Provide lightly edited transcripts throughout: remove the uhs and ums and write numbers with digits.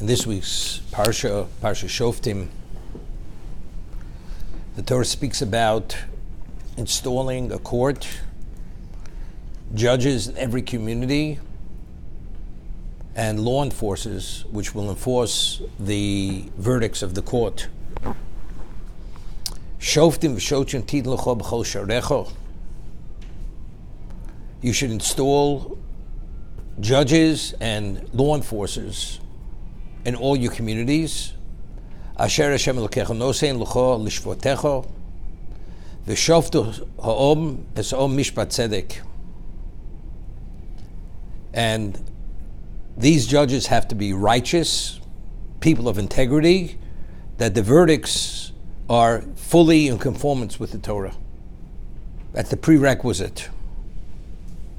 In this week's Parsha Shoftim, the Torah speaks about installing a court, judges in every community, and law enforcers which will enforce the verdicts of the court. Shoftim v'shotrim tid l'cho b'chol sharecho. You should install judges and law enforcers in all your communities. Asher Hashem Elokecha nosein l'cho lishvotecha v'shoftu ha'om es'om mishpat tzedek. And these judges have to be righteous, people of integrity, that the verdicts are fully in conformance with the Torah. That's the prerequisite.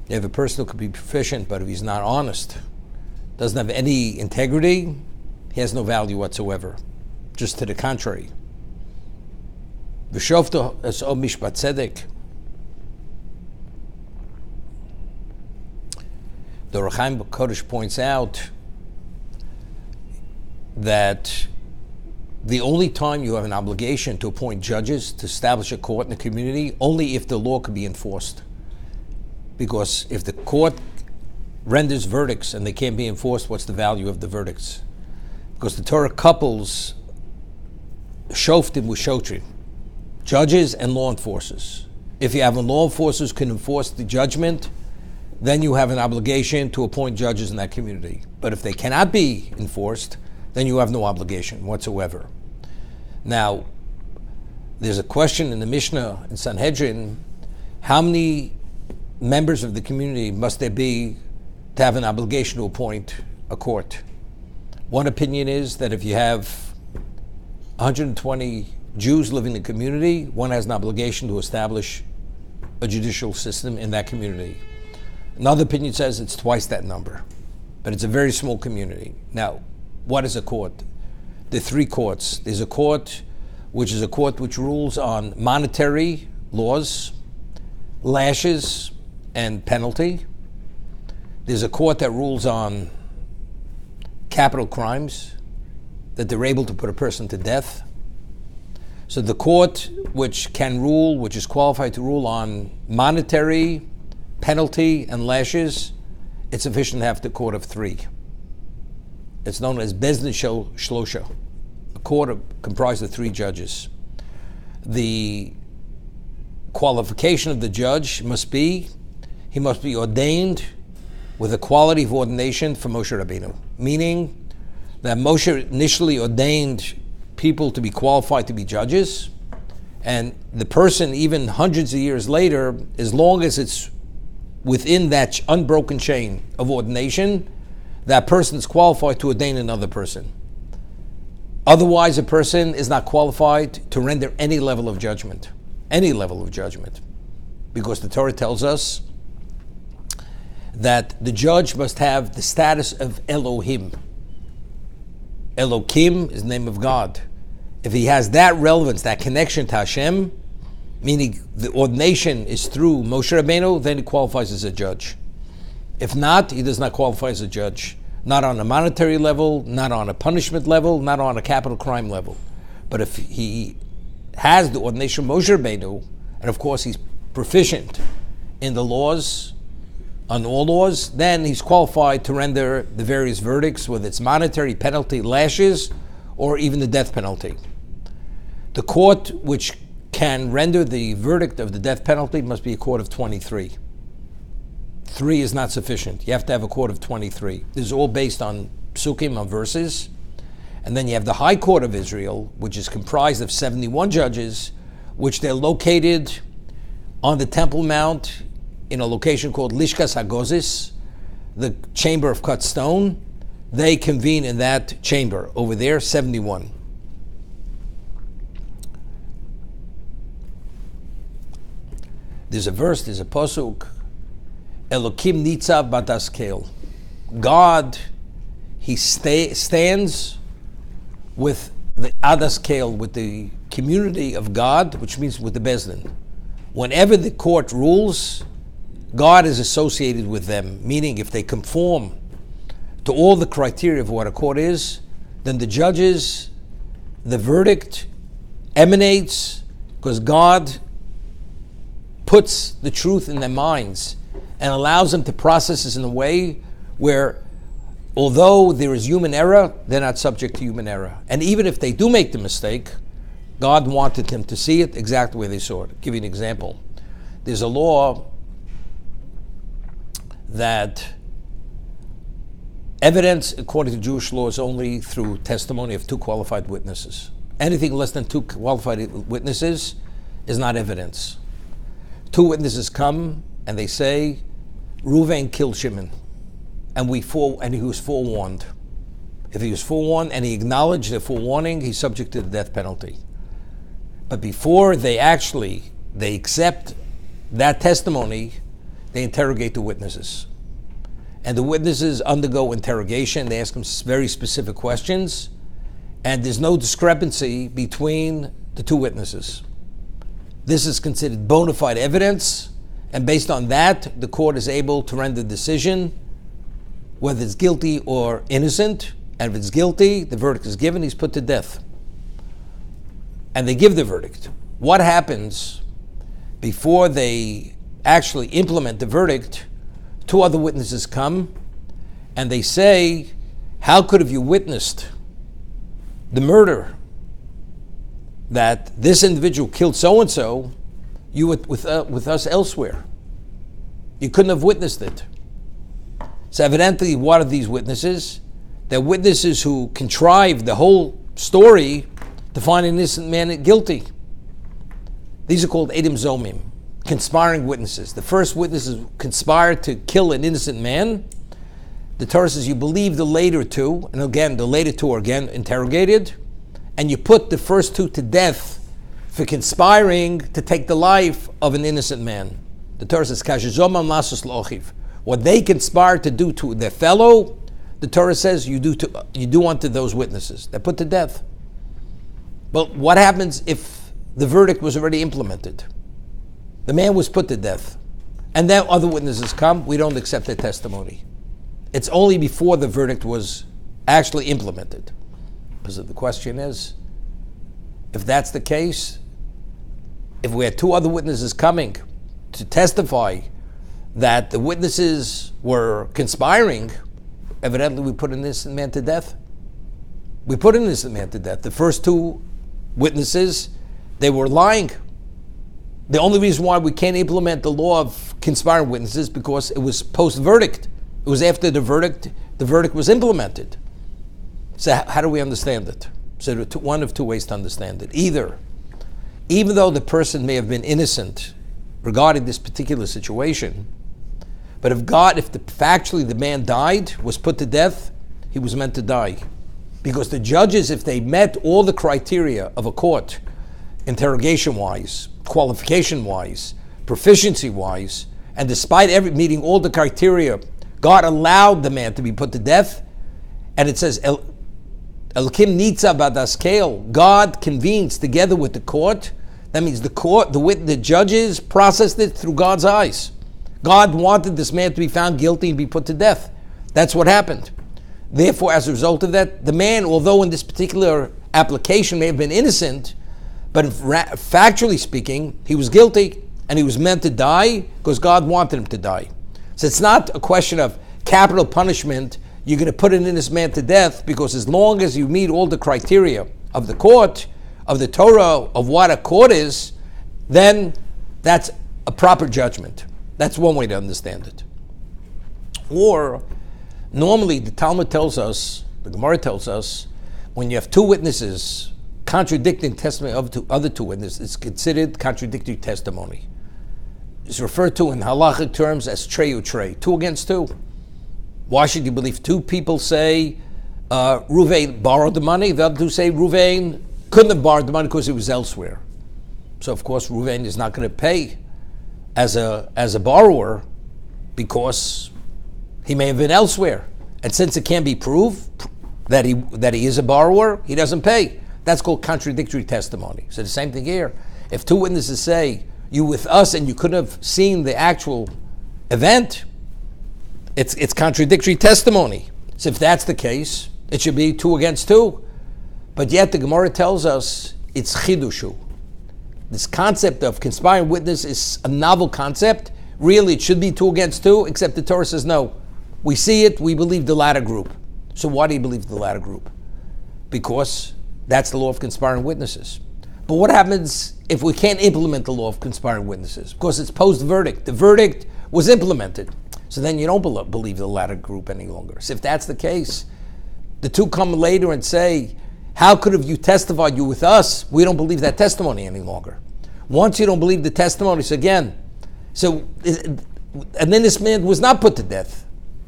You have a person who could be proficient, but if he's not honest, doesn't have any integrity, he has no value whatsoever. Just to the contrary. V'shoftu es'om mishpat tzedek. The Rechaim Kodesh points out that the only time you have an obligation to appoint judges to establish a court in the community, only if the law can be enforced. Because if the court renders verdicts and they can't be enforced, what's the value of the verdicts? Because the Torah couples Shoftim with Shotrim, judges and law enforcers. If you have law enforcers who can enforce the judgment, then you have an obligation to appoint judges in that community. But if they cannot be enforced, then you have no obligation whatsoever. Now, there's a question in the Mishnah in Sanhedrin: how many members of the community must there be to have an obligation to appoint a court? One opinion is that if you have 120 Jews living in the community, one has an obligation to establish a judicial system in that community. Another opinion says it's twice that number, but it's a very small community. Now, what is a court? There are three courts. There's a court which is a court which rules on monetary laws, lashes, and penalty. There's a court that rules on capital crimes, that they're able to put a person to death. So the court which can rule, which is qualified to rule on monetary, penalty, and lashes, it's sufficient to have the court of three. It's known as Bezdin Shlosha, a court comprised of three judges. The qualification of the judge must be, he must be ordained with a quality of ordination for Moshe Rabbeinu, meaning that Moshe initially ordained people to be qualified to be judges, and the person, even hundreds of years later, as long as it's within that unbroken chain of ordination, that person is qualified to ordain another person. Otherwise, a person is not qualified to render any level of judgment, because the Torah tells us that the judge must have the status of Elohim. Elokim is the name of God. If he has that relevance, that connection to Hashem, meaning the ordination is through Moshe Rabbeinu, then he qualifies as a judge. If not, he does not qualify as a judge. Not on a monetary level, not on a punishment level, not on a capital crime level. But if he has the ordination of Moshe Rabbeinu, and of course he's proficient in the laws, on all laws, then he's qualified to render the various verdicts, whether it's monetary, penalty, lashes, or even the death penalty. The court which can render the verdict of the death penalty must be a court of 23. 3 is not sufficient. You have to have a court of 23. This is all based on psukim, on verses. And then you have the High Court of Israel, which is comprised of 71 judges, which they're located on the Temple Mount in a location called Lishkas Hagozis, the chamber of cut stone. They convene in that chamber over there, 71. There's a verse, there's a pasuk, Elokim nitzav badas kel. God, he stands with the adas kel, with the community of God, which means with the Bezdin. Whenever the court rules, God is associated with them, meaning if they conform to all the criteria of what a court is, then the verdict emanates because God puts the truth in their minds and allows them to process this in a way where, although there is human error, they're not subject to human error. And even if they do make the mistake, God wanted them to see it exactly the way they saw it. I'll give you an example. There's a law that evidence, according to Jewish law, is only through testimony of two qualified witnesses. Anything less than two qualified witnesses is not evidence. Two witnesses come and they say, Reuven killed Shimon, and he was forewarned. If he was forewarned and he acknowledged the forewarning, he's subject to the death penalty. But before they accept that testimony, they interrogate the witnesses. And the witnesses undergo interrogation. They ask them very specific questions. And there's no discrepancy between the two witnesses. This is considered bona fide evidence. And based on that, the court is able to render a decision whether it's guilty or innocent. And if it's guilty, the verdict is given, he's put to death. And they give the verdict. What happens before they actually implement the verdict? Two other witnesses come and they say, how could have you witnessed the murder that this individual killed so-and-so, you were with us elsewhere? You couldn't have witnessed it. So evidently, what are these witnesses? They're witnesses who contrived the whole story to find an innocent man guilty. These are called Edim Zomim, conspiring witnesses. The first witnesses conspired to kill an innocent man. The Torah says you believe the later two, and again, the later two are again interrogated, and you put the first two to death for conspiring to take the life of an innocent man. The Torah says, Kashizomam lasus lochiv. What they conspired to do to their fellow, the Torah says you do unto those witnesses. They're put to death. But what happens if the verdict was already implemented? The man was put to death. And then other witnesses come, we don't accept their testimony. It's only before the verdict was actually implemented. Because the question is, if that's the case, if we had two other witnesses coming to testify that the witnesses were conspiring, evidently we put an innocent man to death. We put an innocent man to death. The first two witnesses, they were lying. The only reason why we can't implement the law of conspiring witnesses because it was post-verdict. It was after the verdict was implemented. So how do we understand it? So there are one of two ways to understand it. Either, even though the person may have been innocent regarding this particular situation, but factually the man died, was put to death, he was meant to die. Because the judges, if they met all the criteria of a court, interrogation-wise, qualification-wise, proficiency-wise, and despite meeting all the criteria, God allowed the man to be put to death. And it says, Elkim nitza badaskel, God convenes together with the court. That means the judges processed it through God's eyes. God wanted this man to be found guilty and be put to death. That's what happened. Therefore, as a result of that, the man, although in this particular application may have been innocent, but factually speaking, he was guilty and he was meant to die because God wanted him to die. So it's not a question of capital punishment. You're going to put an innocent man to death because as long as you meet all the criteria of the court, of the Torah, of what a court is, then that's a proper judgment. That's one way to understand it. Or normally, the Talmud tells us, the Gemara tells us, when you have two witnesses contradicting testimony of other two witnesses, it's considered contradictory testimony. It's referred to in halachic terms as trey u'trey, 2 against 2. Why should you believe two people say Reuven borrowed the money, the other two say Reuven couldn't have borrowed the money because he was elsewhere? So of course Reuven is not going to pay as a borrower because he may have been elsewhere. And since it can't be proved that he is a borrower, he doesn't pay. That's called contradictory testimony. So the same thing here. If two witnesses say, you with us and you couldn't have seen the actual event, it's contradictory testimony. So if that's the case, It should be 2 against 2. But yet the Gemara tells us it's chidushu. This concept of conspiring witness is a novel concept. Really, it should be 2 against 2, except the Torah says no. We see it, we believe the latter group. So why do you believe the latter group? Because that's the law of conspiring witnesses. But what happens if we can't implement the law of conspiring witnesses? Because it's post-verdict. The verdict was implemented. So then you don't believe the latter group any longer. So if that's the case, the 2 come later and say, how could have you testified you with us? We don't believe that testimony any longer. Once you don't believe the testimonies again, and then this man was not put to death.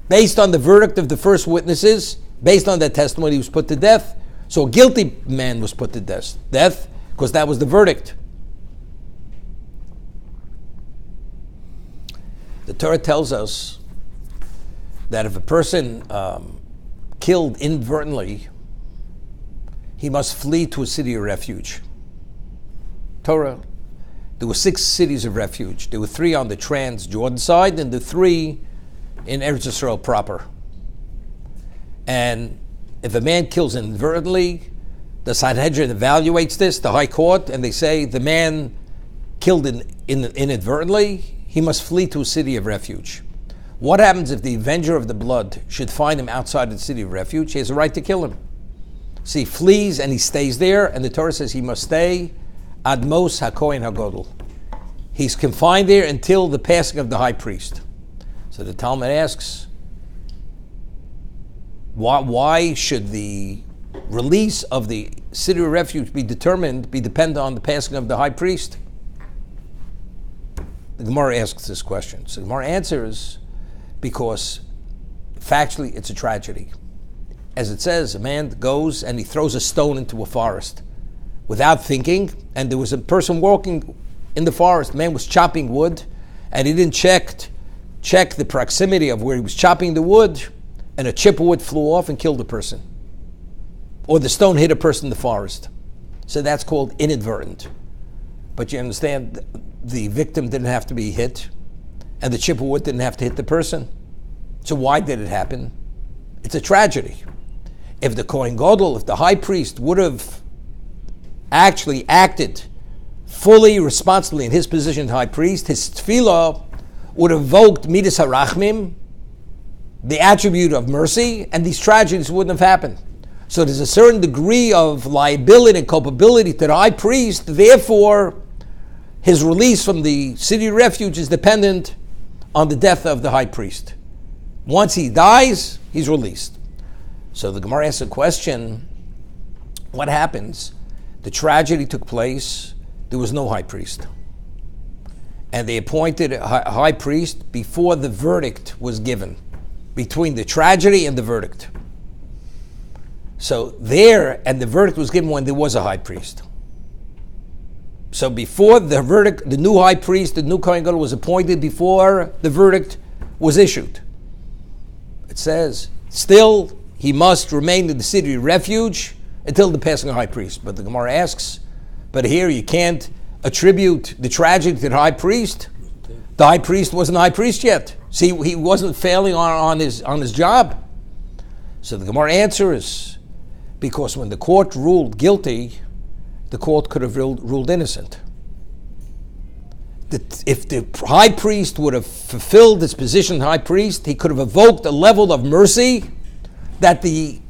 Based on the verdict of the first witnesses, based on that testimony, he was put to death. So a guilty man was put to death, because that was the verdict. The Torah tells us that if a person killed inadvertently, he must flee to a city of refuge. Torah, there were 6 cities of refuge. There were 3 on the Trans-Jordan side, and the 3 in Eretz Yisrael proper. And if a man kills inadvertently, the Sanhedrin evaluates this, the High Court, and they say the man killed inadvertently, he must flee to a city of refuge. What happens if the avenger of the blood should find him outside the city of refuge? He has a right to kill him. So he flees and he stays there, and the Torah says he must stay ad mos hakohen hagodol. He's confined there until the passing of the high priest. So the Talmud asks, why should the release of the city of refuge be dependent on the passing of the high priest? The Gemara asks this question. So the Gemara answers, because factually it's a tragedy. As it says, a man goes and he throws a stone into a forest without thinking, and there was a person walking in the forest. The man was chopping wood, and he didn't check the proximity of where he was chopping the wood, and a chip of wood flew off and killed the person. Or the stone hit a person in the forest. So that's called inadvertent. But you understand, the victim didn't have to be hit, and the chip of wood didn't have to hit the person. So why did it happen? It's a tragedy. If the Kohen Gadol, if the high priest would have actually acted fully responsibly in his position as high priest, his tefillah would have evoked midas harachmim, the attribute of mercy, and these tragedies wouldn't have happened. So there's a certain degree of liability and culpability to the high priest, therefore his release from the city of refuge is dependent on the death of the high priest. Once he dies, he's released. So the Gemara asks a question, what happens? The tragedy took place, there was no high priest. And they appointed a high priest before the verdict was given, between the tragedy and the verdict. So and the verdict was given when there was a high priest. So before the verdict, the new high priest, the new Kohen Gadol was appointed before the verdict was issued. It says, still, he must remain in the city of refuge until the passing of the high priest. But the Gemara asks, but here you can't attribute the tragedy to the high priest. The high priest wasn't the high priest yet. See, he wasn't failing on his job. So the Gemara answer is, because when the court ruled guilty, the court could have ruled innocent. If the high priest would have fulfilled his position as high priest, he could have evoked a level of mercy that the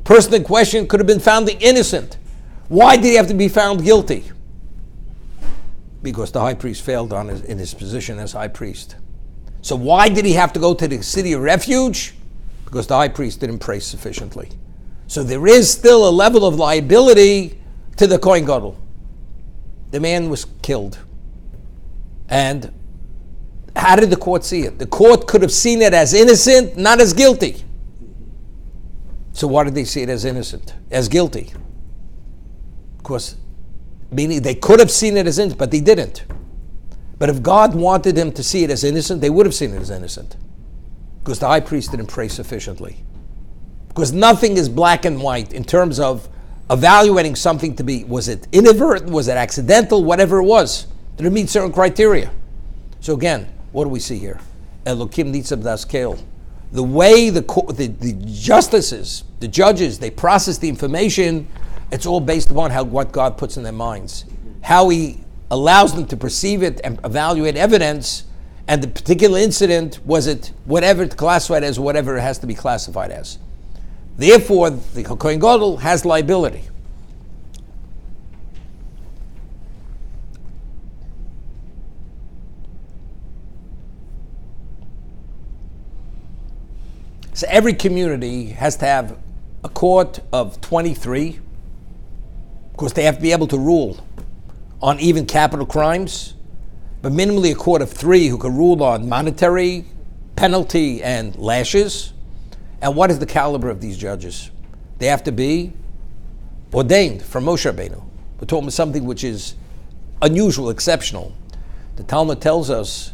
person in question could have been found innocent. Why did he have to be found guilty? Because the high priest failed in his position as high priest. So why did he have to go to the city of refuge? Because the high priest didn't pray sufficiently. So there is still a level of liability to the Kohen Gadol. The man was killed. And how did the court see it? The court could have seen it as innocent, not as guilty. So why did they see it as innocent, as guilty? Because, meaning they could have seen it as innocent, but they didn't. But if God wanted them to see it as innocent, they would have seen it as innocent. Because the high priest didn't pray sufficiently. Because nothing is black and white in terms of evaluating something to be, was it inadvertent, was it accidental, whatever it was. Did it meet certain criteria? So again, what do we see here? Elokim nitzab daskel. the way the justices, the judges, they process the information, it's all based upon what God puts in their minds. How he allows them to perceive it and evaluate evidence, and the particular incident, was it whatever it's classified as, whatever it has to be classified as. Therefore, the Kohen Gadol has liability. So every community has to have a court of 23, because they have to be able to rule on even capital crimes, but minimally a court of 3 who can rule on monetary, penalty, and lashes. And what is the caliber of these judges? They have to be ordained from Moshe Rabbeinu. We're talking about something which is unusual, exceptional. The Talmud tells us,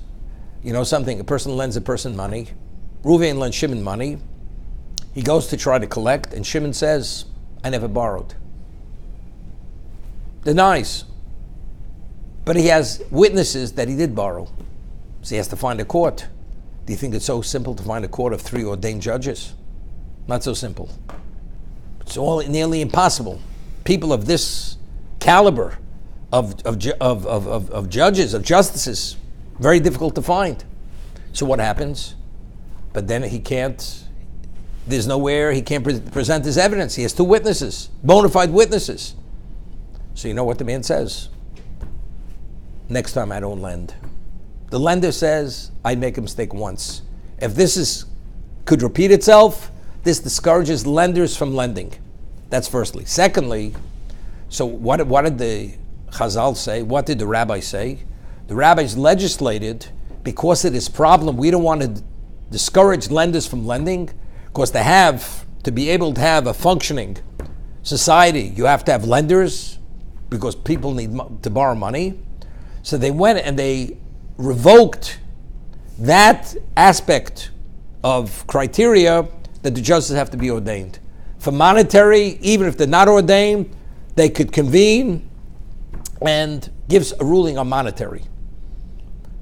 something, a person lends a person money. Reuven lends Shimon money. He goes to try to collect, and Shimon says, I never borrowed. Denies. But he has witnesses that he did borrow. So he has to find a court. Do you think it's so simple to find a court of 3 ordained judges? Not so simple. It's all nearly impossible. People of this caliber of judges, of justices, very difficult to find. So what happens? But then there's nowhere he can't present his evidence. He has 2 witnesses, bona fide witnesses. So you know what the man says? Next time I don't lend. The lender says, I make a mistake once. If this could repeat itself, this discourages lenders from lending. That's firstly. Secondly, so what did the Chazal say? What did the rabbi say? The rabbis legislated, because of this problem, we don't want to discourage lenders from lending, because to be able to have a functioning society, you have to have lenders, because people need to borrow money. So they went and they revoked that aspect of criteria that the judges have to be ordained. For monetary, even if they're not ordained, they could convene and give a ruling on monetary.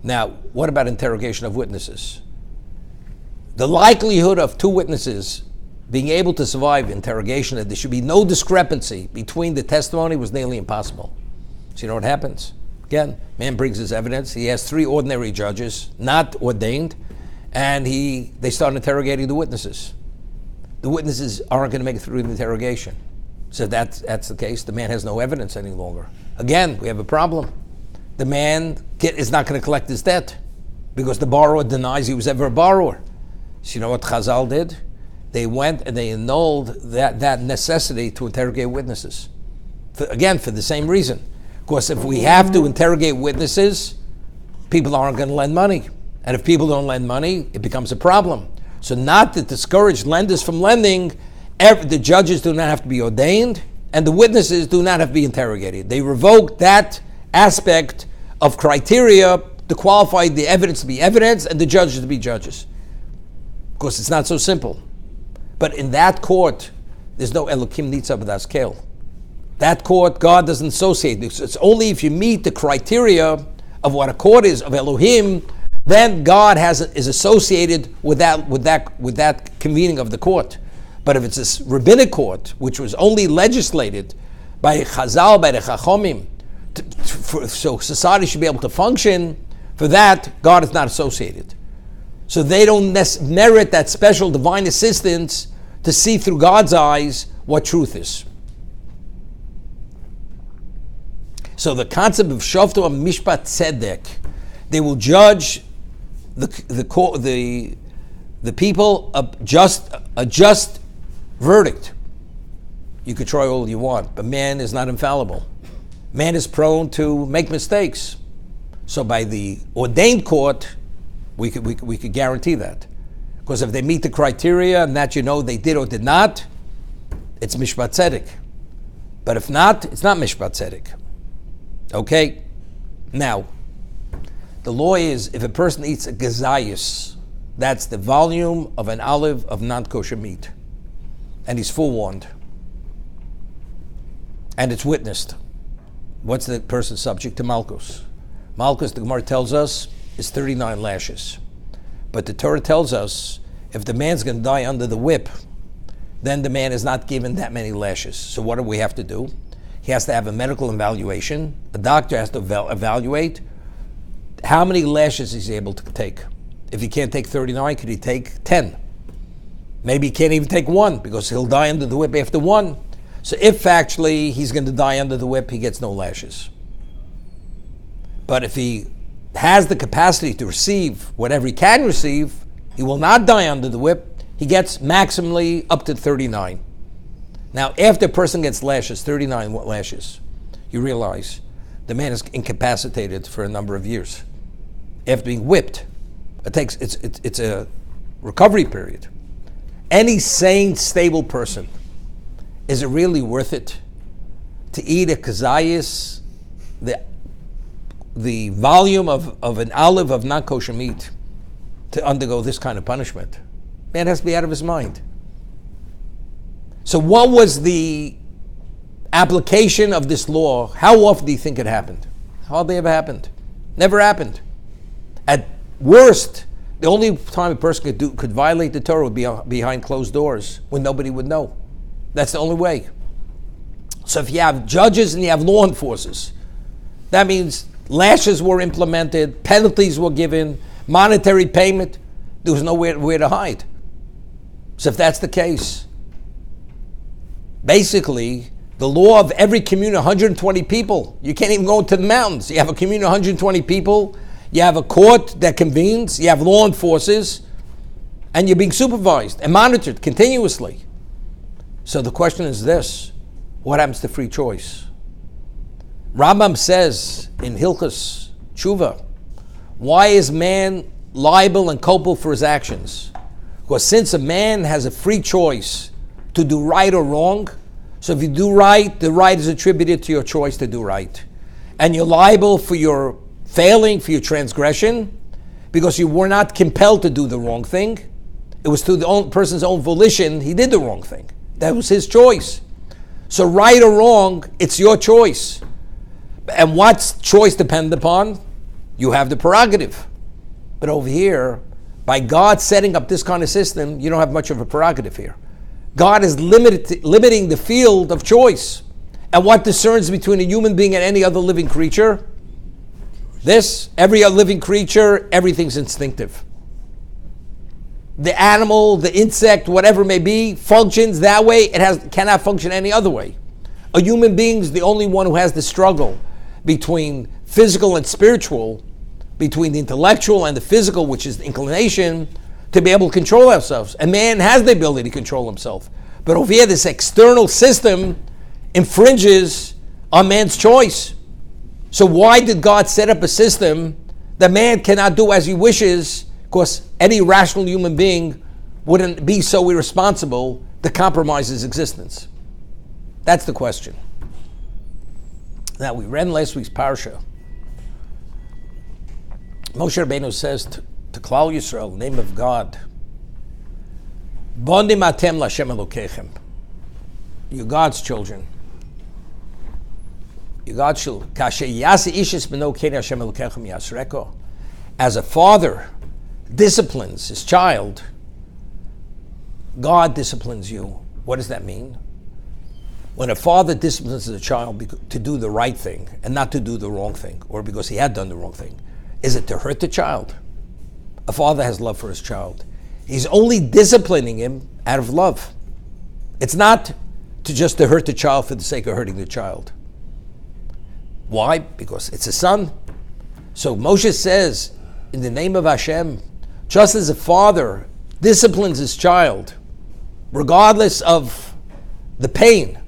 Now, what about interrogation of witnesses? The likelihood of 2 witnesses being able to survive interrogation, that there should be no discrepancy between the testimony, was nearly impossible. So you know what happens? Again, man brings his evidence. He has 3 ordinary judges, not ordained, and they start interrogating the witnesses. The witnesses aren't going to make it through the interrogation. So that's the case. The man has no evidence any longer. Again, we have a problem. The man is not going to collect his debt because the borrower denies he was ever a borrower. So you know what Chazal did? They went and they annulled that necessity to interrogate witnesses. For the same reason. Because if we have to interrogate witnesses, people aren't going to lend money. And if people don't lend money, it becomes a problem. So not to discourage lenders from lending, the judges do not have to be ordained, and the witnesses do not have to be interrogated. They revoked that aspect of criteria to qualify the evidence to be evidence and the judges to be judges. Because it's not so simple. But in that court, there's no Elokim Nitzav B'das Kel. That court, God doesn't associate. It's only if you meet the criteria of what a court is, of Elohim, then God is associated with that convening of the court. But if it's a rabbinic court, which was only legislated by Chazal, by the Chachomim, so society should be able to function, for that, God is not associated. So they don't merit that special divine assistance to see through God's eyes what truth is. So the concept of Shoftim Mishpat Tzedek, they will judge the people a just verdict. You could try all you want, but man is not infallible. Man is prone to make mistakes. So by the ordained court, we could guarantee that. Because if they meet the criteria and that they did or did not, it's Mishpat Tzedek. But if not, it's not Mishpat Tzedek. Okay? Now, the law is, if a person eats a gazayus, that's the volume of an olive of non-kosher meat, and he's forewarned, and it's witnessed, what's the person subject to Malkus? Malkus, the Gemara tells us, is 39 lashes. But the Torah tells us If the man's going to die under the whip, then the man is not given that many lashes. So what do we have to do? He has to have a medical evaluation. The doctor has to evaluate how many lashes he's able to take. If he can't take 39, could he take 10? Maybe he can't even take 1 because he'll die under the whip after 1. So if actually he's going to die under the whip, he gets no lashes. But if he has the capacity to receive whatever he can receive, he will not die under the whip. He gets maximally up to 39. Now, after a person gets lashes, 39 lashes, you realize the man is incapacitated for a number of years. After being whipped, it's a recovery period. Any sane, stable person, is it really worth it to eat a kazayas, the volume of an olive of non-kosher meat, to undergo this kind of punishment? Man has to be out of his mind. So what was the application of this law? How often do you think it happened? Hardly ever happened. Never happened. At worst, the only time a person could violate the Torah would be behind closed doors when nobody would know. That's the only way. So if you have judges and you have law enforcers, that means lashes were implemented, penalties were given, monetary payment. There was nowhere to hide. So if that's the case, basically, the law of every community, 120 people, you can't even go into the mountains. You have a community of 120 people, you have a court that convenes, you have law enforcers, and you're being supervised and monitored continuously. So the question is this: what happens to free choice? Rambam says in Hilchos Tshuva, why is man liable and culpable for his actions? Because since a man has a free choice to do right or wrong, so if you do right, the right is attributed to your choice to do right. And you're liable for your failing, for your transgression, because you were not compelled to do the wrong thing. It was through the person's own volition, he did the wrong thing. That was his choice. So right or wrong, it's your choice. And what's choice dependent upon? You have the prerogative. But over here, by God setting up this kind of system, you don't have much of a prerogative here. God is limiting the field of choice. And what discerns between a human being and any other living creature? Every other living creature, everything's instinctive. The animal, the insect, whatever it may be, functions that way. It cannot function any other way. A human being is the only one who has the struggle between physical and spiritual, between the intellectual and the physical, which is the inclination to be able to control ourselves. And man has the ability to control himself. But over here, this external system infringes on man's choice. So why did God set up a system that man cannot do as he wishes? Because any rational human being wouldn't be so irresponsible to compromise his existence. That's the question. Now, we read in last week's parsha. Moshe Rabbeinu says to Klal Yisrael, name of God, Bonim atem l'Hashem Elokechem. You God's children. You God's children. As a father disciplines his child, God disciplines you. What does that mean? When a father disciplines a child to do the right thing and not to do the wrong thing, or because he had done the wrong thing, is it to hurt the child? A father has love for his child. He's only disciplining him out of love. It's not to hurt the child for the sake of hurting the child. Why? Because it's a son. So Moshe says, in the name of Hashem, just as a father disciplines his child, regardless of the pain,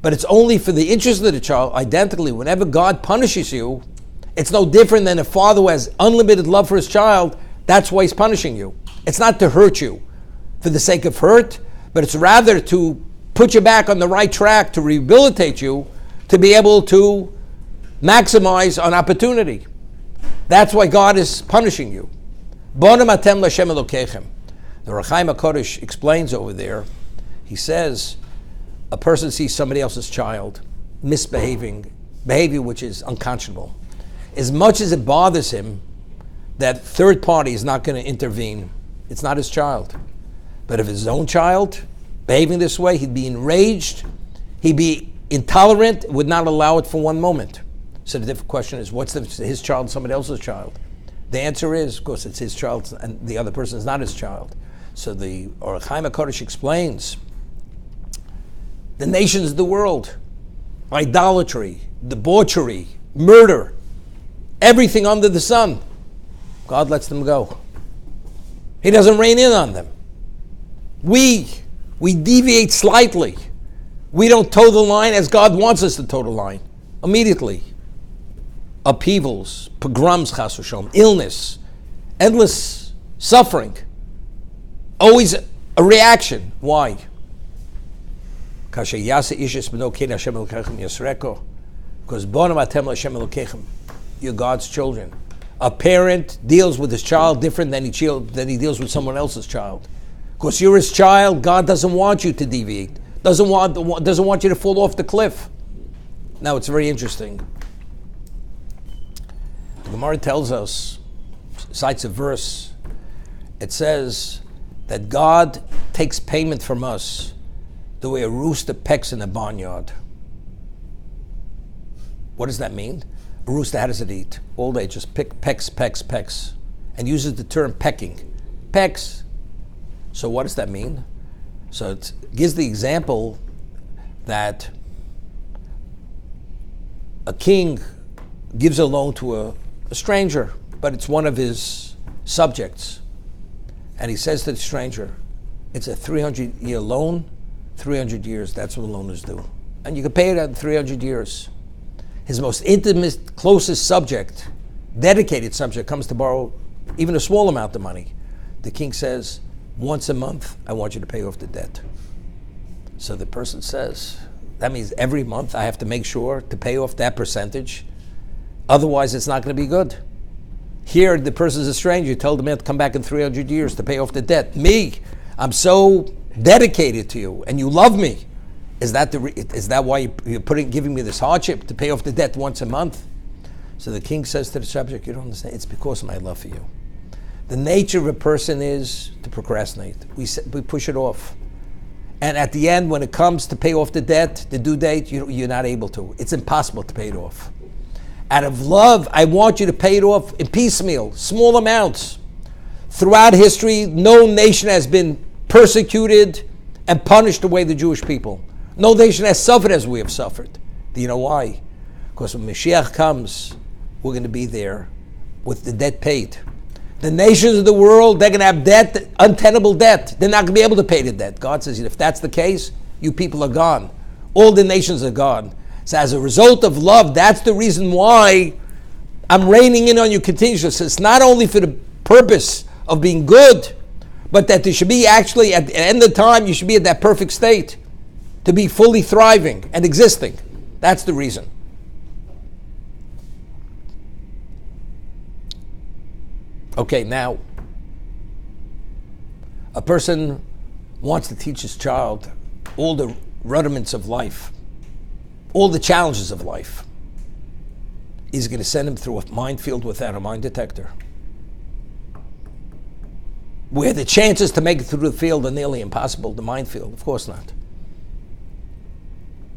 but it's only for the interest of the child, identically, whenever God punishes you, it's no different than a father who has unlimited love for his child. That's why he's punishing you. It's not to hurt you for the sake of hurt, but it's rather to put you back on the right track, to rehabilitate you, to be able to maximize on opportunity. That's why God is punishing you. Bonim atem l'Hashem Elokechem. The Rechaim HaKodesh explains over there, he says, a person sees somebody else's child misbehaving, behavior which is unconscionable. As much as it bothers him, that third party is not going to intervene. It's not his child. But if his own child behaving this way, he'd be enraged, he'd be intolerant, would not allow it for one moment. So the different question is, what's his child and somebody else's child? The answer is, of course, it's his child and the other person is not his child. So the Orach Chaim HaKadosh explains, the nations of the world, idolatry, debauchery, murder, everything under the sun, God lets them go. He doesn't rein in on them. We deviate slightly. We don't toe the line as God wants us to toe the line. Immediately. Upheavals, pogroms, chas v'shalom, illness, endless suffering. Always a reaction. Why? Because you're God's children. A parent deals with his child different than he deals with someone else's child. Because you're his child, God doesn't want you to deviate. Doesn't want you to fall off the cliff. Now it's very interesting. The Gemara tells us, cites a verse. It says that God takes payment from us the way a rooster pecks in a barnyard. What does that mean? A rooster, how does it eat? All day, just pecks, and uses the term pecking. Pecks. So what does that mean? So it gives the example that a king gives a loan to a stranger, but it's one of his subjects. And he says to the stranger, it's a 300-year loan, 300 years, that's what loaners do. And you can pay it in 300 years. His most intimate, closest subject, dedicated subject, comes to borrow even a small amount of money. The king says, once a month, I want you to pay off the debt. So the person says, that means every month I have to make sure to pay off that percentage. Otherwise, it's not going to be good. Here, the person's a stranger. You tell the man to come back in 300 years to pay off the debt. Me, I'm so dedicated to you, and you love me. Is that why you're giving me this hardship to pay off the debt once a month? So the king says to the subject, you don't understand. It's because of my love for you. The nature of a person is to procrastinate. We push it off. And at the end, when it comes to pay off the debt, the due date, you're not able to. It's impossible to pay it off. Out of love, I want you to pay it off in piecemeal, small amounts. Throughout history, no nation has been persecuted and punished the way the Jewish people. No nation has suffered as we have suffered. Do you know why? Because when Mashiach comes, we're going to be there with the debt paid. The nations of the world, they're going to have debt, untenable debt. They're not going to be able to pay the debt. God says, if that's the case, you people are gone. All the nations are gone. So as a result of love, that's the reason why I'm raining in on you continuously. So it's not only for the purpose of being good, but that there should be actually, at the end of time, you should be at that perfect state to be fully thriving and existing. That's the reason. Okay, now, a person wants to teach his child all the rudiments of life, all the challenges of life. He's going to send him through a minefield without a mine detector, where the chances to make it through the field are nearly impossible. The minefield, of course not.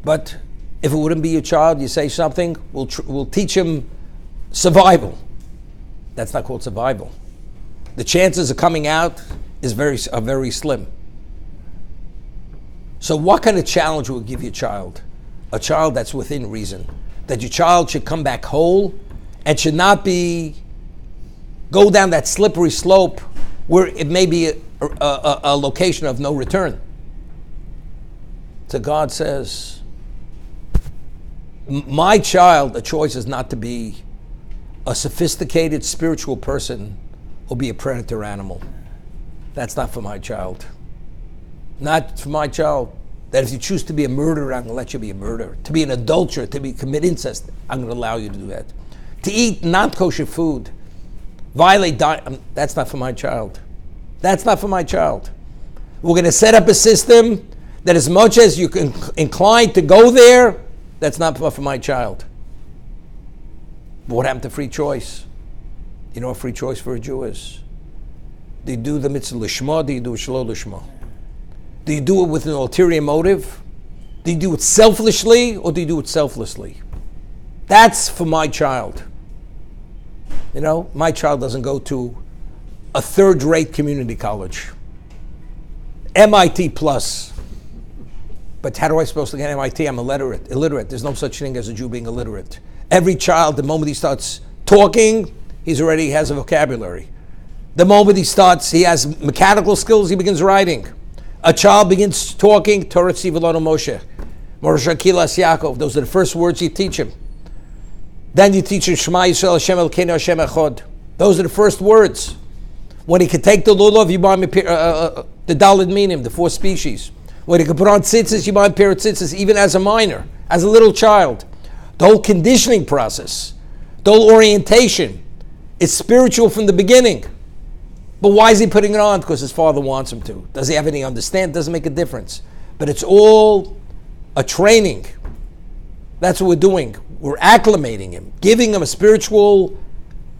But if it wouldn't be your child, you say something, we'll teach him survival. That's not called survival. The chances of coming out are very slim. So what kind of challenge will give your child? A child that's within reason. That your child should come back whole and should not go down that slippery slope where it may be a location of no return. So God says, my child, the choice is not to be a sophisticated spiritual person or be a predator animal. That's not for my child. Not for my child. That if you choose to be a murderer, I'm going to let you be a murderer. To be an adulterer, to commit incest, I'm going to allow you to do that. To eat non-kosher food, violate diet, that's not for my child. That's not for my child. We're going to set up a system that as much as you can inclined to go there, that's not for my child. But what happened to free choice? You know what free choice for a Jew is? Do you do the mitzvah lishma, do you do shelo lishma? Do you do it with an ulterior motive? Do you do it selfishly or do you do it selflessly? That's for my child. You know, my child doesn't go to a third-rate community college. MIT plus. But how do I supposed to get MIT? I'm illiterate. There's no such thing as a Jew being illiterate. Every child, the moment he starts talking, he already has a vocabulary. The moment he has mechanical skills, he begins writing. A child begins talking, Torah Tzivilonu Moshe, Moshe Kilas Yaakov. Those are the first words you teach him. Then you teach him Shema Yisrael Hashem Elokeinu Hashem Echad. Those are the first words. When he can take the lulav, you buy him the daled minim, the 4 species. When he can put on tzitzis, you buy him a pair of tzitzis, even as a minor, as a little child. The whole conditioning process, the whole orientation, is spiritual from the beginning. But why is he putting it on? Because his father wants him to. Does he have any understand? Doesn't make a difference. But it's all a training. That's what we're doing. We're acclimating him, giving him a spiritual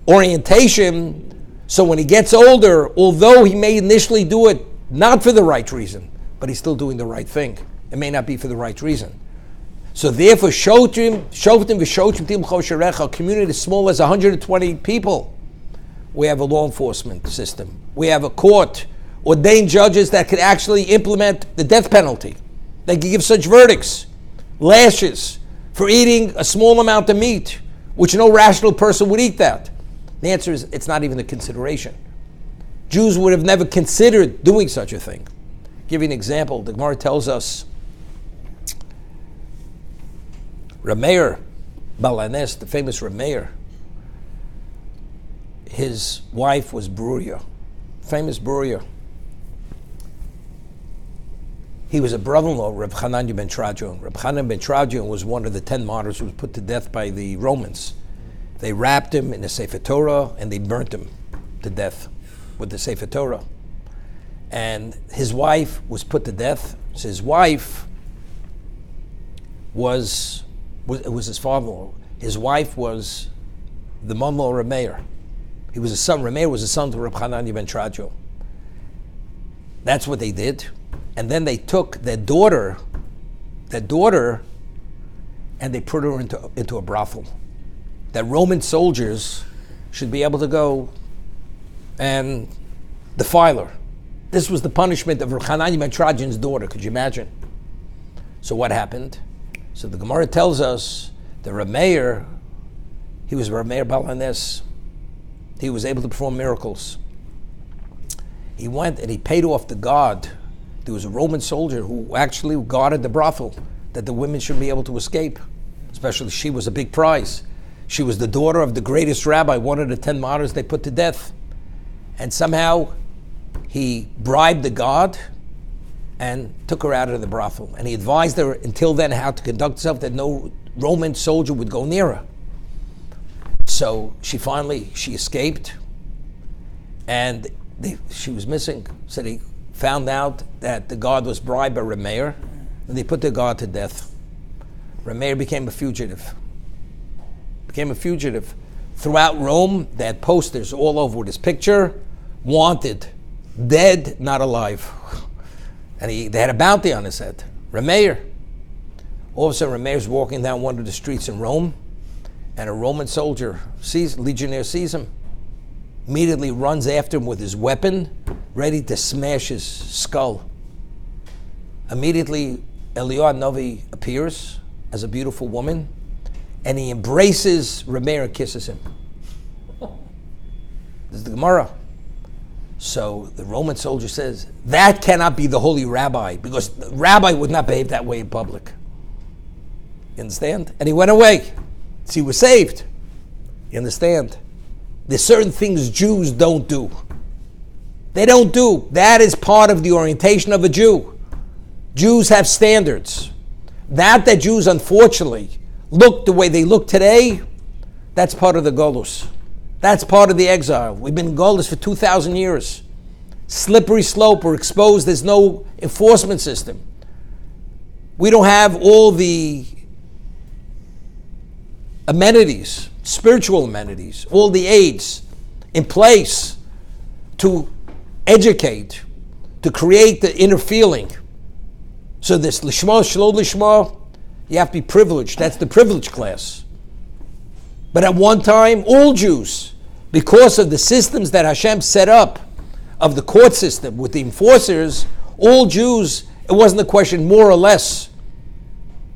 orientation, so when he gets older, although he may initially do it not for the right reason, but he's still doing the right thing. It may not be for the right reason. So therefore, Shoftim Tim Chosherecha, a community as small as 120 people. We have a law enforcement system. We have a court, ordained judges that could actually implement the death penalty. They can give such verdicts, lashes, for eating a small amount of meat, which no rational person would eat that. The answer is, it's not even a consideration. Jews would have never considered doing such a thing. I'll give you an example. The Gemara tells us, Rameir Balanes, the famous Rameir, his wife was Bruria, famous Bruria. He was a brother-in-law of Reb Hananya ben Trajan. Reb Hananya ben Trajan was one of the 10 martyrs who was put to death by the Romans. They wrapped him in a Sefer Torah and they burnt him to death with the Sefer Torah. And his wife was put to death. So his wife was his father-in-law. His wife was the mother-in-law of Rameir. He was a son. Rameir was a son to Reb Hananya ben Trajan. That's what they did. And then they took their daughter, and they put her into a brothel. That Roman soldiers should be able to go and defile her. This was the punishment of Hananya ben Trajan's daughter. Could you imagine? So what happened? So the Gemara tells us that Rameir, he was Rameir Balanes. He was able to perform miracles. He went and he paid off the guard. There was a Roman soldier who actually guarded the brothel, that the women should be able to escape. Especially she was a big prize. She was the daughter of the greatest rabbi, one of the 10 martyrs they put to death. And somehow he bribed the guard and took her out of the brothel. And he advised her until then how to conduct herself, that no Roman soldier would go near her. So she escaped, and she was missing. So they found out that the guard was bribed by Rameir, and they put the guard to death. Rameir became a fugitive. Throughout Rome, they had posters all over with his picture, wanted, dead, not alive. And they had a bounty on his head. Rameir. All of a sudden, Rameir's walking down one of the streets in Rome, and a Roman soldier, legionnaire, sees him, immediately runs after him with his weapon, ready to smash his skull. Immediately, Eliyahu Novi appears as a beautiful woman, and he embraces Rameir and kisses him. This is the Gemara. So the Roman soldier says, that cannot be the holy rabbi, because the rabbi would not behave that way in public. You understand? And he went away. So he was saved. You understand? There's certain things Jews don't do. They don't do. That is part of the orientation of a Jew. Jews have standards. That Jews, unfortunately, look the way they look today, that's part of the Golus. That's part of the exile. We've been in Golus for 2,000 years. Slippery slope, we're exposed, there's no enforcement system. We don't have all the amenities, spiritual amenities, all the aids in place to educate, to create the inner feeling. So this lishma, shlo lishma, you have to be privileged. That's the privileged class. But at one time, all Jews, because of the systems that Hashem set up, of the court system with the enforcers, all Jews, it wasn't a question more or less.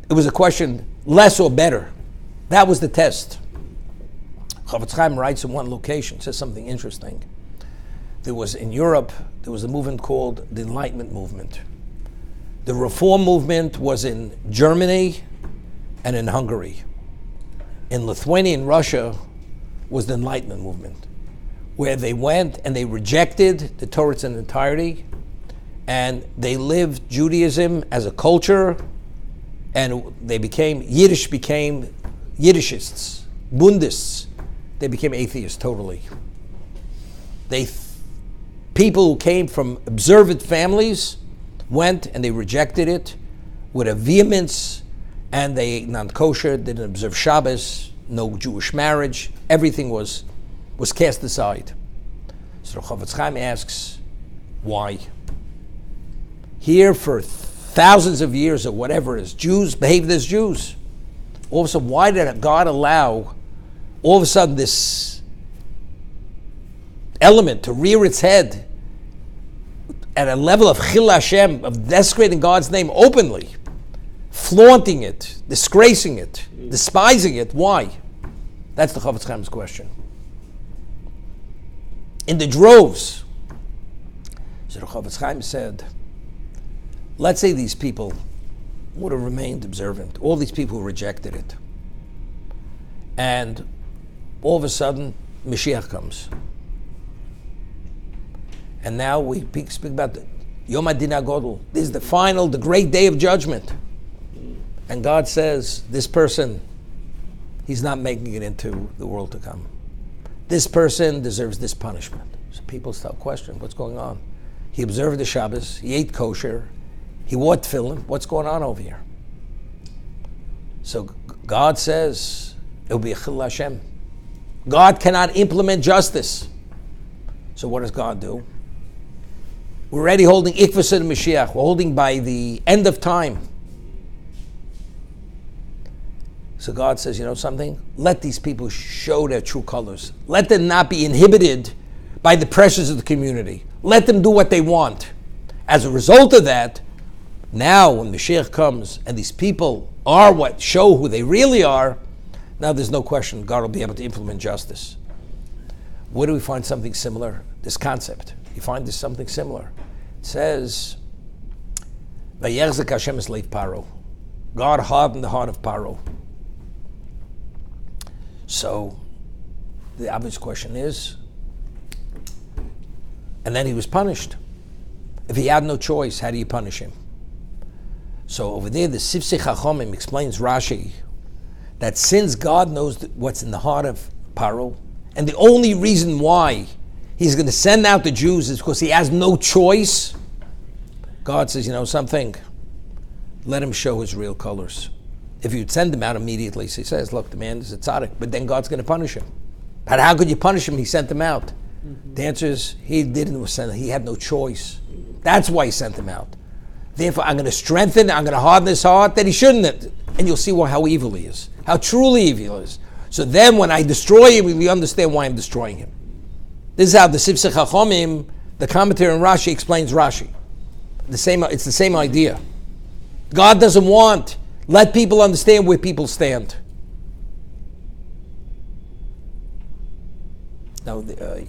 It was a question less or better. That was the test. Chofetz Chaim writes in one location, says something interesting. There was, in Europe, there was a movement called the Enlightenment movement. The Reform movement was in Germany and in Hungary. In Lithuania and Russia was the Enlightenment movement, where they went and they rejected the Torah in entirety, and they lived Judaism as a culture, and Yiddish became Yiddishists, Bundists. They became atheists totally. People who came from observant families went and they rejected it with a vehemence, and they ate non-kosher, didn't observe Shabbos, no Jewish marriage. Everything was cast aside. So Chofetz Chaim asks, why? Here for thousands of years or whatever it is, Jews behaved as Jews. All of a sudden, why did God allow all of a sudden this element to rear its head at a level of Chil Hashem, of desecrating God's name openly, flaunting it, disgracing it, despising it? Why? That's the Chofetz Chaim's question. In the droves, so the Chofetz Chaim said, let's say these people would have remained observant, all these people who rejected it, and all of a sudden Mashiach comes. And now we speak about the Yom HaDin HaGodol. This is the final, the great day of judgment. And God says, this person, he's not making it into the world to come. This person deserves this punishment. So people start questioning, what's going on? He observed the Shabbos, he ate kosher, he wore tefillin. What's going on over here? So God says, it will be a Chil Hashem. God cannot implement justice. So what does God do? We're already holding Ikvus and Mashiach. We're holding by the end of time. So God says, you know something? Let these people show their true colors. Let them not be inhibited by the pressures of the community. Let them do what they want. As a result of that, now when Mashiach comes and these people are what show who they really are, now there's no question God will be able to implement justice. Where do we find something similar? This concept. You find this something similar. It says, Vayechzek Hashem es leiv Paro. God hardened the heart of Paro. So the obvious question is, and then he was punished. If he had no choice, how do you punish him? So over there, the Sifsei Chachomim explains Rashi that since God knows what's in the heart of Paro, and the only reason why he's going to send out the Jews is because he has no choice, God says, you know something? Let him show his real colors. If you'd send him out immediately, so he says, look, the man is a tzaddik, but then God's going to punish him. But how could you punish him? He sent him out. Mm-hmm. The answer is, he didn't send him. He had no choice. That's why he sent him out. Therefore, I'm going to strengthen, I'm going to harden his heart that he shouldn't have. And you'll see how evil he is, how truly evil he is. So then when I destroy him, we understand why I'm destroying him. This is how the Sifsei Chachomim, the commentary on Rashi, explains Rashi. It's the same idea. God doesn't want, let people understand where people stand. Now,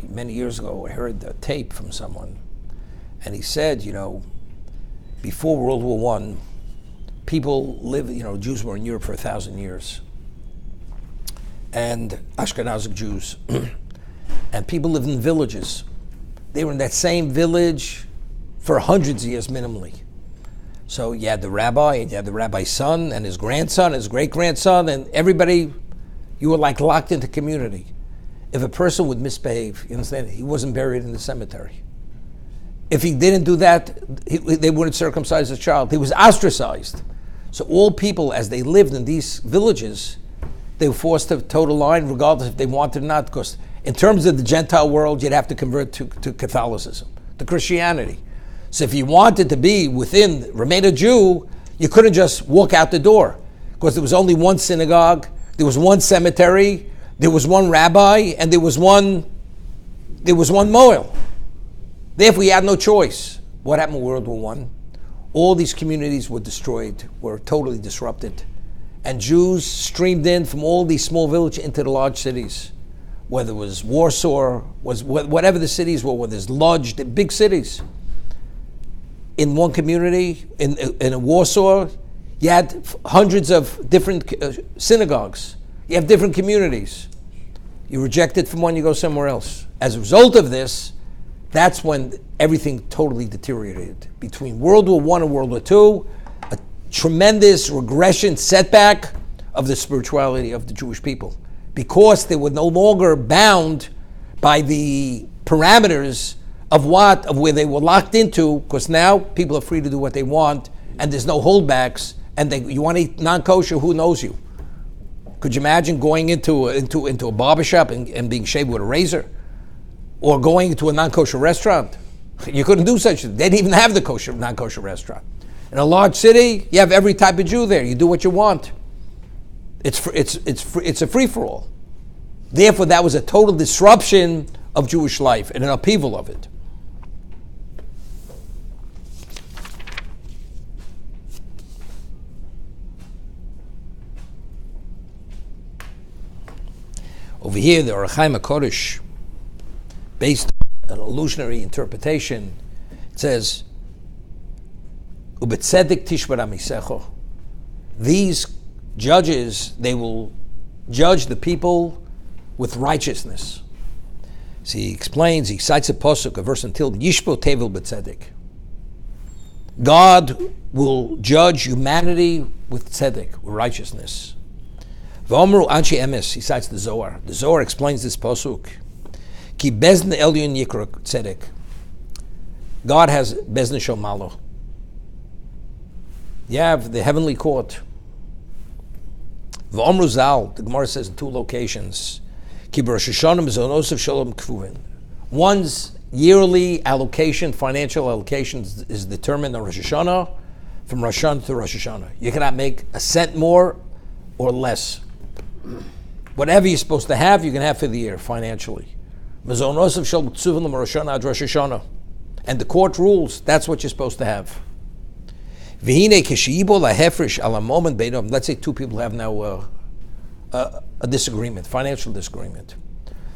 many years ago, I heard a tape from someone, and he said, before World War I, people lived, Jews were in Europe for 1,000 years. And Ashkenazic Jews. And people lived in villages. They were in that same village for hundreds of years minimally. So you had the rabbi, and you had the rabbi's son, and his grandson, his great-grandson, and everybody, you were like locked into community. If a person would misbehave, you understand, he wasn't buried in the cemetery. If he didn't do that, they wouldn't circumcise his child. He was ostracized. So all people, as they lived in these villages, they were forced to toe the line regardless if they wanted or not, because in terms of the Gentile world, you'd have to convert to Catholicism, to Christianity. So if you wanted to be remain a Jew, you couldn't just walk out the door, because there was only one synagogue, there was one cemetery, there was one rabbi, and there was one moel. Therefore, you had no choice. What happened in World War I? All these communities were destroyed, were totally disrupted. And Jews streamed in from all these small villages into the large cities. Whether it was Warsaw, whatever the cities were, whether it's Lodz, the big cities. In one community, in Warsaw, you had hundreds of different synagogues. You have different communities. You reject it from one, you go somewhere else. As a result of this, that's when everything totally deteriorated. Between World War I and World War II, a tremendous regression, setback of the spirituality of the Jewish people, because they were no longer bound by the parameters of where they were locked into, because now people are free to do what they want, and there's no holdbacks, and you want to eat non-kosher, who knows you? Could you imagine going into a barbershop and being shaved with a razor? Or going to a non-kosher restaurant? You couldn't do such a thing. They didn't even have the non-kosher restaurant. In a large city, you have every type of Jew there. You do what you want. It's a free-for-all. Therefore, that was a total disruption of Jewish life and an upheaval of it. Over here, the Orachaim HaKodesh, based on an illusionary interpretation, it says, "Ubetzedek tishbar amisecho." These judges, they will judge the people with righteousness. So he explains, he cites a pasuk, a verse until Yishpo Tevel Betzedek. God will judge humanity with tzedek, with righteousness. V'omru anshi emes, he cites the Zohar. The Zohar explains this pasuk. Ki bezn elyon yikra tzedek. God has bezn shomalo. You have the heavenly court. V'omru zal, the Gemara says in two locations. Ki b'Rosh Hashanah mizonos of shalom kfuvin. One's yearly allocation, financial allocation, is determined on Rosh Hashanah, from Rosh Hashanah to Rosh Hashanah. You cannot make a cent more or less. Whatever you're supposed to have, you can have for the year financially. And the court rules, that's what you're supposed to have. Let's say two people have now a disagreement, financial disagreement.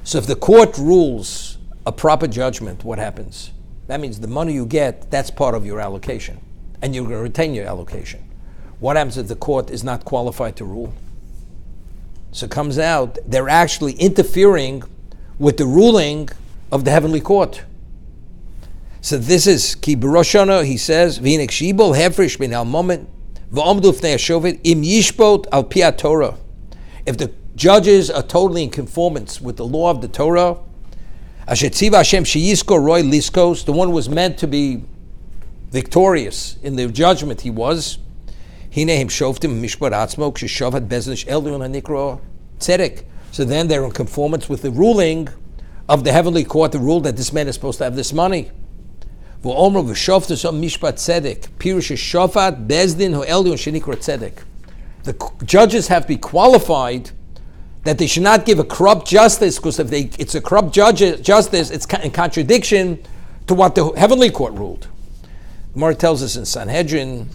So if the court rules a proper judgment, what happens? That means the money you get, that's part of your allocation. And you're going to retain your allocation. What happens if the court is not qualified to rule? So it comes out, they're actually interfering with the ruling of the heavenly court. So this is Ki B'Roshana, he says, V'inek shibol hefresh bin al moment, v'omdu fnei hashovet, im yishbot al pi Torah. If the judges are totally in conformance with the law of the Torah, Asher tziva Hashem sheyisko roy liskos, the one who was meant to be victorious in the judgment he was, Hinehim Shoftim mishpat atzmo k'sheshavad beznish elyon hanikro tzedek. So then they're in conformance with the ruling of the heavenly court, the rule that this man is supposed to have this money. V'omru v'shoftim mishpat tzedek pirush shofat bezdin ho'elyon shenikro tzedek. The judges have to be qualified that they should not give a corrupt justice, because if it's a corrupt justice, it's in contradiction to what the heavenly court ruled. Gemara tells us in Sanhedrin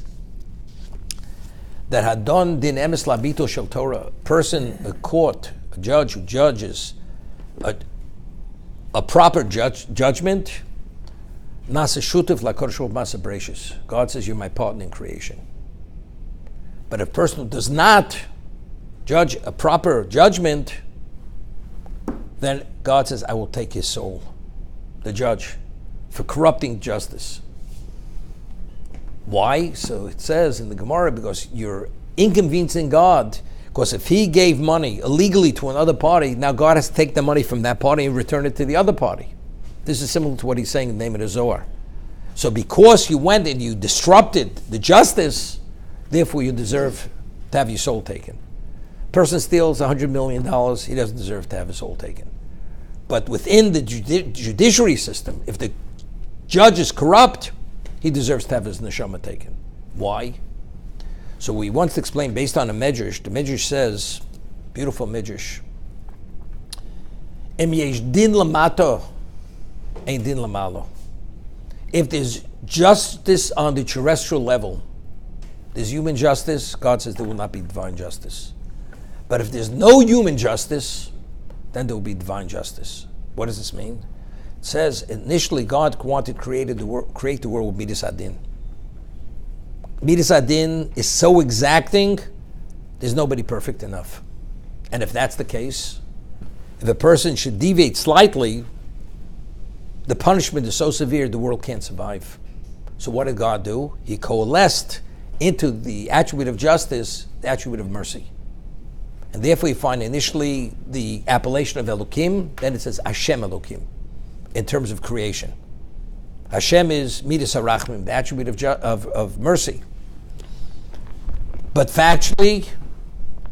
that Hadon din emes labito shel Torah, a court, a judge who judges a proper judgment, nasa shutif lakodesh masa brachus. God says, you're my partner in creation. But a person who does not judge a proper judgment, then God says, I will take his soul, the judge, for corrupting justice. Why? So it says in the Gemara, because you're inconveniencing God, because if he gave money illegally to another party, now God has to take the money from that party and return it to the other party. This is similar to what he's saying in the name of the Zohar. So because you went and you disrupted the justice, therefore you deserve to have your soul taken. Person steals $100 million, he doesn't deserve to have his soul taken. But within the judiciary system, if the judge is corrupt, he deserves to have his neshama taken. Why? So we once explained, based on a medrash, the medrash says, beautiful medrash, Em yesh din lamato, ein din lamalo. If there's justice on the terrestrial level, there's human justice, God says there will not be divine justice. But if there's no human justice, then there will be divine justice. What does this mean? It says initially God wanted to create the world with Midas Adin. Midas Adin is so exacting, there's nobody perfect enough. And if that's the case, if a person should deviate slightly, the punishment is so severe the world can't survive. So what did God do? He coalesced into the attribute of justice, the attribute of mercy. And therefore you find initially the appellation of Elokim, then it says Hashem Elokim, in terms of creation. Hashem is Midas HaRachmim, the attribute of mercy. But factually,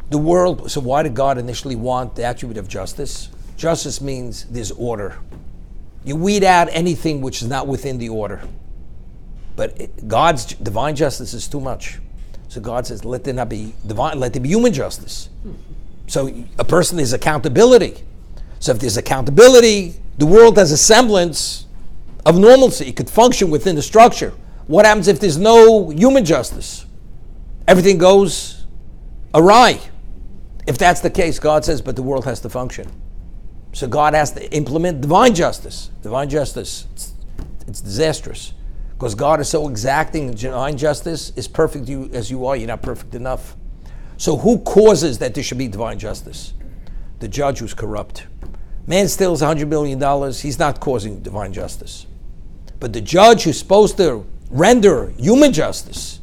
the world, so why did God initially want the attribute of justice? Justice means there's order. You weed out anything which is not within the order. But God's divine justice is too much. So God says, let there not be divine, let there be human justice. So a person is accountability. So if there's accountability, the world has a semblance of normalcy. It could function within the structure. What happens if there's no human justice? Everything goes awry. If that's the case, God says, but the world has to function. So God has to implement divine justice. Divine justice, it's disastrous. Because God is so exacting, divine justice is perfect as you are, you're not perfect enough. So who causes that there should be divine justice? The judge who's corrupt. Man steals $100 million, he's not causing divine justice. But the judge who's supposed to render human justice,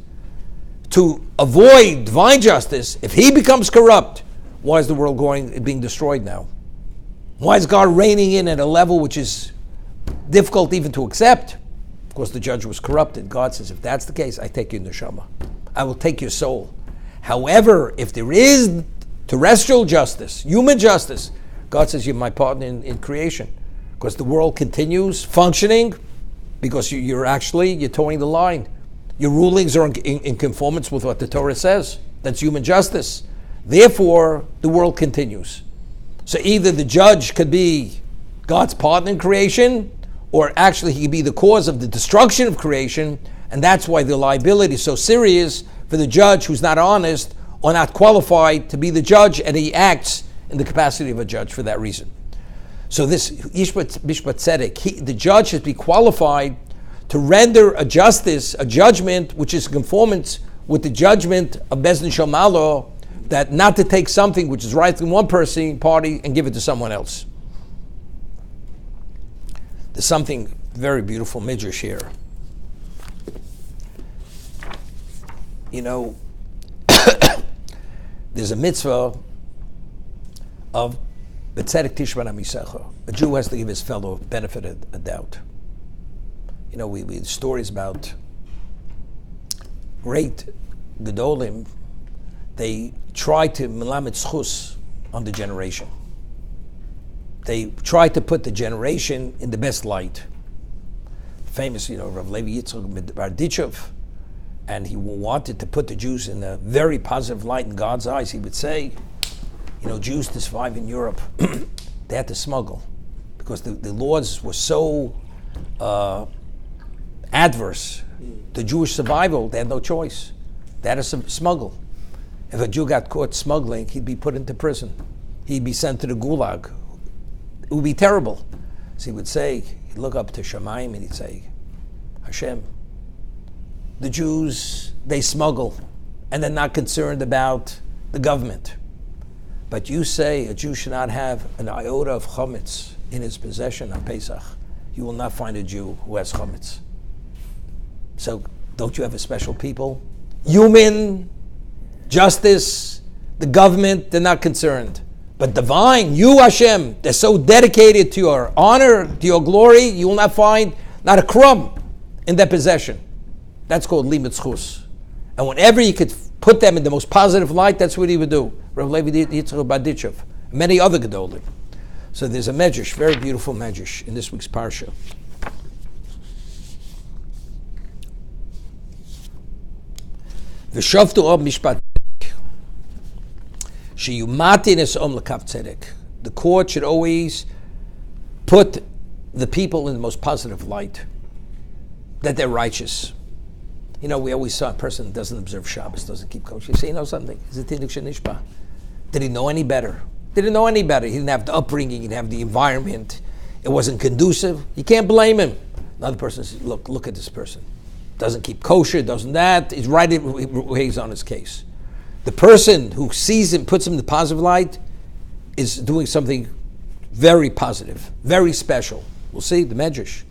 to avoid divine justice, if he becomes corrupt, why is the world being destroyed now? Why is God reigning in at a level which is difficult even to accept? Of course, the judge was corrupted. God says, if that's the case, I take your neshama. I will take your soul. However, if there is terrestrial justice, human justice, God says, you're my partner in creation. Because the world continues functioning because you're towing the line. Your rulings are in conformance with what the Torah says. That's human justice. Therefore, the world continues. So either the judge could be God's partner in creation, or actually he could be the cause of the destruction of creation, and that's why the liability is so serious for the judge who's not honest or not qualified to be the judge, and he acts in the capacity of a judge for that reason. So this Mishpat Tzedek, the judge should be qualified to render a judgment which is in conformance with the judgment of Bezdin Shomalo, that not to take something which is right from one party and give it to someone else. There's something very beautiful midrash here. You know, there's a mitzvah of B'tzedek Tishman HaMisecha. A Jew has to give his fellow benefit a doubt. You know, we stories about great Gedolim. They try to melamed zchus on the generation. They try to put the generation in the best light. Famous, Rav Levi Yitzchak Barditchev, and he wanted to put the Jews in a very positive light in God's eyes. He would say, Jews to survive in Europe, they had to smuggle because the laws were so adverse. The Jewish survival, they had no choice. They had to smuggle. If a Jew got caught smuggling, he'd be put into prison. He'd be sent to the gulag. It would be terrible. So he would say, he'd look up to Shamayim and he'd say, Hashem, the Jews, they smuggle and they're not concerned about the government. But you say a Jew should not have an iota of chametz in his possession on Pesach. You will not find a Jew who has chametz. So don't you have a special people? Human justice, the government, they're not concerned. But divine, you Hashem, they're so dedicated to your honor, to your glory, you will not find not a crumb in their possession. That's called limud zchus. And whenever you could put them in the most positive light, that's what he would do. Rav Levi Yitzchak Barditchev, many other Gedolim. So there's a medrash, very beautiful medrash in this week's parsha. V'shoftu ob mishpat sheyumatin es om lekav tzedek. The court should always put the people in the most positive light, that they're righteous. You know, we always saw a person that doesn't observe Shabbos, doesn't keep kosher. You say, you know something? Is it tindik shenishba? Did he know any better? Didn't know any better. He didn't have the upbringing. He didn't have the environment. It wasn't conducive. You can't blame him. Another person says, look at this person. Doesn't keep kosher, doesn't that. He's right where he's on his case. The person who sees him, puts him in the positive light, is doing something very positive, very special. We'll see, the Medrash.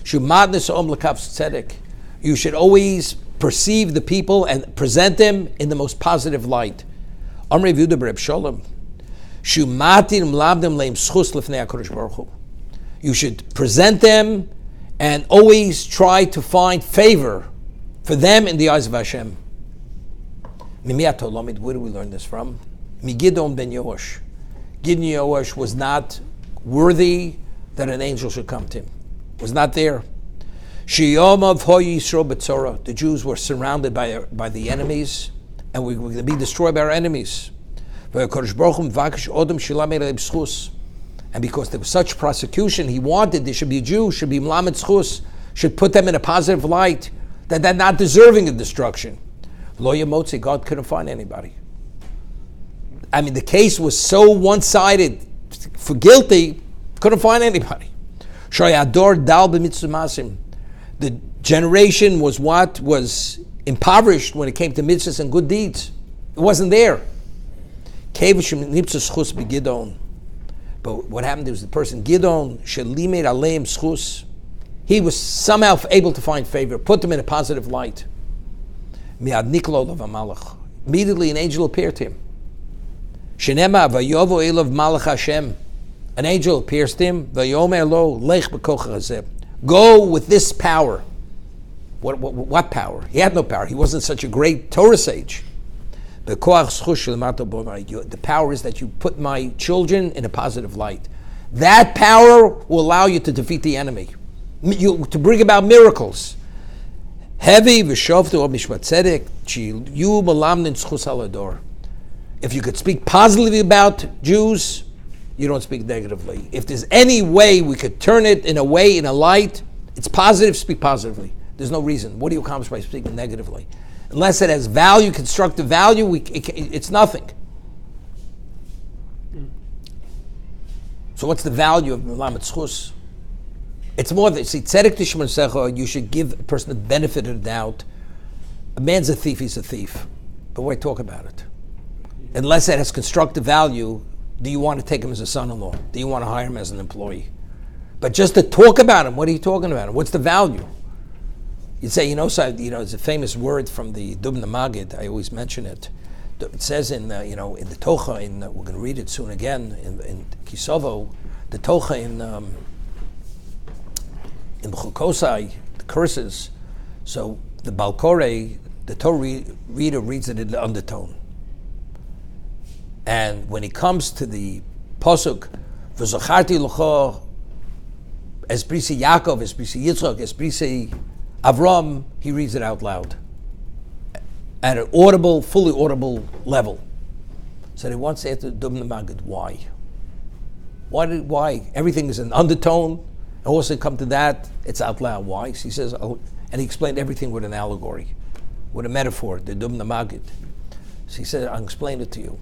Shumadnis om lekav tzedek. You should always perceive the people and present them in the most positive light. Amrei V'Yehuda b'Reb Sholem. Shumatin mlabdim leim schus lefnei HaKadosh Baruch Hu. You should present them and always try to find favor for them in the eyes of Hashem. Mimiyat Olamid, where do we learn this from? Migidon ben Yoash. Gideon Yoash was not worthy that an angel should come to him. Was not there. Sheyom hoy Yisro b'tzora. The Jews were surrounded by the enemies, and we were going to be destroyed by our enemies. And because there was such prosecution, he wanted there should be a Jew, should be mlamet schus, should put them in a positive light, that they're not deserving of destruction. Lo yamotzi, God couldn't find anybody. I mean, the case was so one-sided. For guilty, couldn't find anybody. The generation was impoverished when it came to mitzvahs and good deeds. It wasn't there. But what happened was the person Gidon shelimed aleim schus, he was somehow able to find favor, put them in a positive light. Immediately an angel appeared to him. Shenema vayovo elav malach Hashem. An angel appears to him. Vayomer lo lech b'kochach hazeh. Go with this power. What power? He had no power. He wasn't such a great Torah sage. The power is that you put my children in a positive light. That power will allow you to defeat the enemy, to bring about miracles. Heavy v'shoftu ob mishpat tzedek chiyu malamnin schus halador. If you could speak positively about Jews, you don't speak negatively. If there's any way we could turn it in a way, in a light, it's positive, speak positively. There's no reason. What do you accomplish by speaking negatively? Unless it has value, constructive value, it's nothing. So what's the value of Melamed Schus? It's more that, see, tzedek tishman secha, you should give a person the benefit of the doubt. A man's a thief, he's a thief. But why talk about it? Unless it has constructive value, do you want to take him as a son-in-law? Do you want to hire him as an employee? But just to talk about him, what are you talking about him? What's the value? You'd say, it's a famous word from the Dubna Magid. I always mention it. It says in the Tocha, we're going to read it soon again, in Kisovo, the Tocha in Chukosai, the curses. So the Balkore, the Torah reader reads it in the undertone. And when he comes to the Pasuk, V'zacharti l'cho esprisi Yaakov, esprisi Yitzchak, esprisi Avram, he reads it out loud at an audible, fully audible level. So he wants to answer Dubna Magid, why? Why? Everything is an undertone. And also come to that, it's out loud. Why? So he says, and he explained everything with an allegory, with a metaphor, the Dubna Magid. So he said, I'll explain it to you.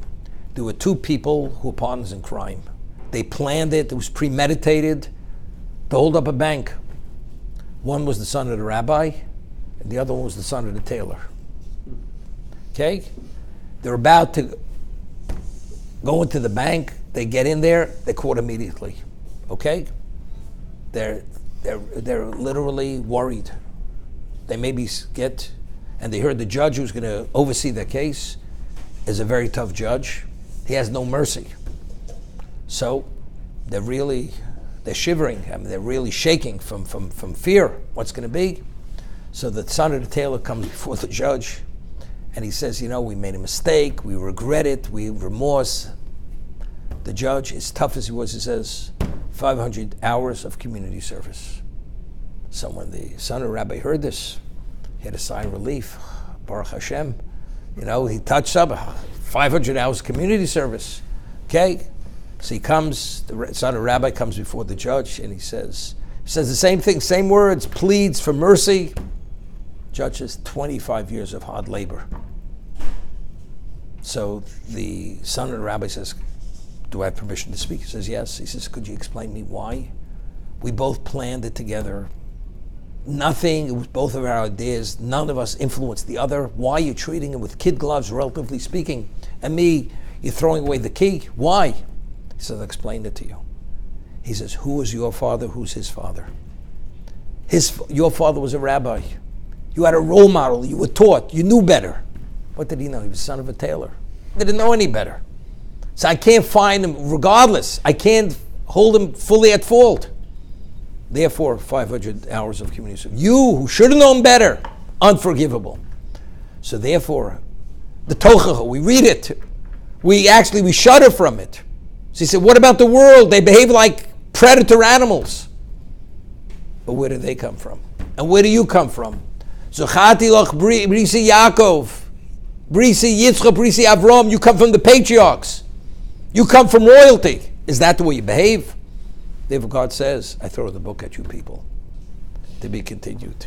There were two people who were partners in crime. They planned it. It was premeditated to hold up a bank. One was the son of the rabbi, and the other one was the son of the tailor. Okay? They're about to go into the bank. They get in there. They're caught immediately. Okay? They're literally worried. They maybe get, and they heard the judge who's going to oversee their case is a very tough judge. He has no mercy. So they're shivering. I mean, they're really shaking from fear. What's going to be? So the son of the tailor comes before the judge, and he says, we made a mistake. We regret it. We have remorse. The judge, as tough as he was, he says, 500 hours of community service. So when the son of the rabbi heard this, he had a sigh of relief. Baruch Hashem. He touched up 500 hours community service. Okay? So he comes, the son of rabbi comes before the judge, and he says the same thing, same words, pleads for mercy. Judge says 25 years of hard labor. So the son of the rabbi says, do I have permission to speak? He says, yes. He says, could you explain me why? We both planned it together. Nothing, it was both of our ideas. None of us influenced the other. Why are you treating him with kid gloves, relatively speaking? And me, you're throwing away the key. Why? He says, I'll explain it to you. He says, who is your father? Who's his father? Your father was a rabbi. You had a role model. You were taught. You knew better. What did he know? He was the son of a tailor. He didn't know any better. So I can't find him regardless. I can't hold him fully at fault. Therefore, 500 hours of community service. You, who should have known better, unforgivable. So therefore, the Tochacha, we read it. We shudder from it. So he said, what about the world? They behave like predator animals. But where do they come from? And where do you come from? Zochati loch brisi Yaakov, brisi Yitzchak, brisi Avram. You come from the patriarchs. You come from royalty. Is that the way you behave? Therefore, God says, I throw the book at you people. To be continued.